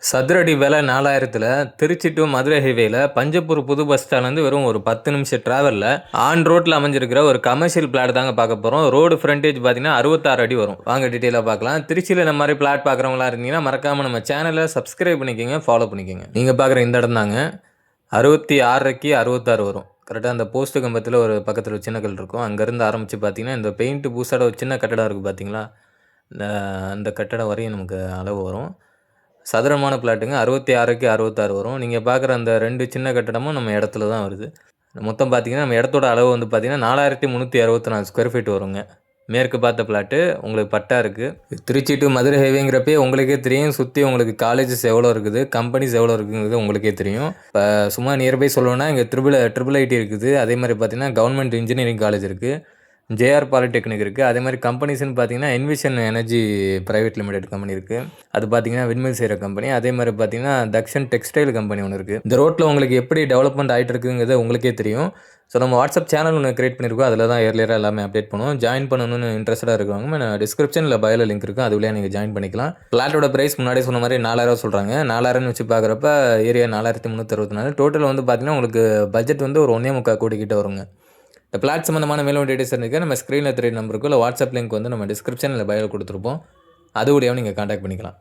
சதுரடி விலை 4000த்துல திருச்சி டு மதுரை ஹைவேல பஞ்சப்பூர் புது பஸ் ஸ்டாண்ட்லேருந்து வெறும் ஒரு 10 நிமிஷம் டிராவலில் ஆன் ரோட்டில் அமைஞ்சிருக்கிற ஒரு கமர்ஷியல் பிளாட் தாங்க பார்க்க போகிறோம். ரோடு ஃப்ரண்டேஜ் பார்த்தீங்கன்னா 66 அடி வரும். வாங்க டீட்டெயிலாக பார்க்கலாம். திருச்சியில் இந்த மாதிரி பிளாட் பார்க்குறவங்களா இருந்தீங்கன்னா மறக்காமல் நம்ம சேனலை சப்ஸ்கிரைப் பண்ணிக்கோங்க, ஃபாலோ பண்ணிக்கோங்க. நீங்கள் பார்க்குற இந்த இடம் தாங்க 66க்கு 66 வரும். கரெக்டாக அந்த போஸ்ட் கம்பத்தில் ஒரு பக்கத்தில் ஒரு சின்ன கல் இருக்கும். அங்கேருந்து ஆரம்பித்து பார்த்தீங்கன்னா இந்த பெயிண்ட் பூசாட ஒரு சின்ன கட்டடம் இருக்குது பார்த்தீங்களா, அந்த கட்டடம் வரையும் நமக்கு அளவு வரும். சதுரமான பிளாட்டுங்க. 66க்கு 66 வரும். நீங்கள் பார்க்குற அந்த 2 சின்ன கட்டடமும் நம்ம இடத்துல தான் வருது. மொத்தம் பார்த்தீங்கன்னா, நம்ம இடத்தோட அளவு வந்து பார்த்தீங்கன்னா 4364 ஸ்கொயர் ஃபீட் வருங்க. மேற்கு பார்த்த பிளாட்டு உங்களுக்கு பட்டா இருக்குது. திருச்சி டு மதுரை ஹைவேங்கிறப்பே உங்களுக்கே தெரியும். சுற்றி உங்களுக்கு காலேஜஸ் எவ்வளோ இருக்குது, கம்பெனிஸ் எவ்வளோ இருக்குங்கிறது உங்களுக்கே தெரியும். இப்போ சும்மா நியர்பை சொல்லணும்னா இங்கே ட்ரிபிள் ஐடி இருக்குது. அதே மாதிரி பார்த்தீங்கன்னா கவர்மெண்ட் இன்ஜினியரிங் காலேஜ் இருக்குது. ஜேஆர் பாலிடெக்னிக் இருக்குது. அதே மாதிரி கம்பெனிஸ்ன்னு பார்த்தீங்கன்னா envision energy private limited company இருக்குது. அது பார்த்தீங்கன்னா விண்மில் செய்கிற கம்பெனி. அதே மாதிரி பார்த்தீங்கன்னா தக்ஷன் டெக்ஸ்டைல் கம்பெனி ஒன்று இருக்குது. இந்த ரோட்டில் உங்களுக்கு எப்படி டெவலப்மெண்ட் ஆகிட்டு இருக்குங்கிறது உங்களுக்கே தெரியும். ஸோ நம்ம வாட்ஸ்அப் சேனல் ஒன்று கிரியேட் பண்ணியிருக்கோம். அதில் தான் ஏர்லியராக எல்லாமே அப்டேட் பண்ணுவோம். ஜாயின் பண்ணணும்னு இன்ட்ரெஸ்ட்டாக இருக்கிறவங்க நான் டிஸ்கிரிப்ஷனில் பயோல லிங்க் இருக்குது, அது வழியாக நீங்கள் ஜாயின் பண்ணிக்கலாம். பிளாட்டோட ப்ரைஸ் முன்னாடியே சொன்ன மாதிரி 4000 சொல்கிறாங்க. 4000 வச்சு பார்க்குறப்ப ஏரியா 4364. டோட்டல் வந்து பார்த்தீங்கன்னா உங்களுக்கு பட்ஜெட் வந்து ஒரு 1.25 கோடி கிட்ட வருங்க. இந்த பிளாட் சம்மந்தமான மேலும் டீடைல்ஸ் இருக்குது நம்ம ஸ்க்ரீனில் தெரிய நம்பருக்கு இல்லை வாட்ஸ்அப் லிங்க் வந்து நம்ம டிஸ்கிரிப்ஷனில் பயோவில் கொடுத்துருப்போம். அது கூடயும் நீங்கள் கான்டாக்ட் பண்ணிக்கலாம்.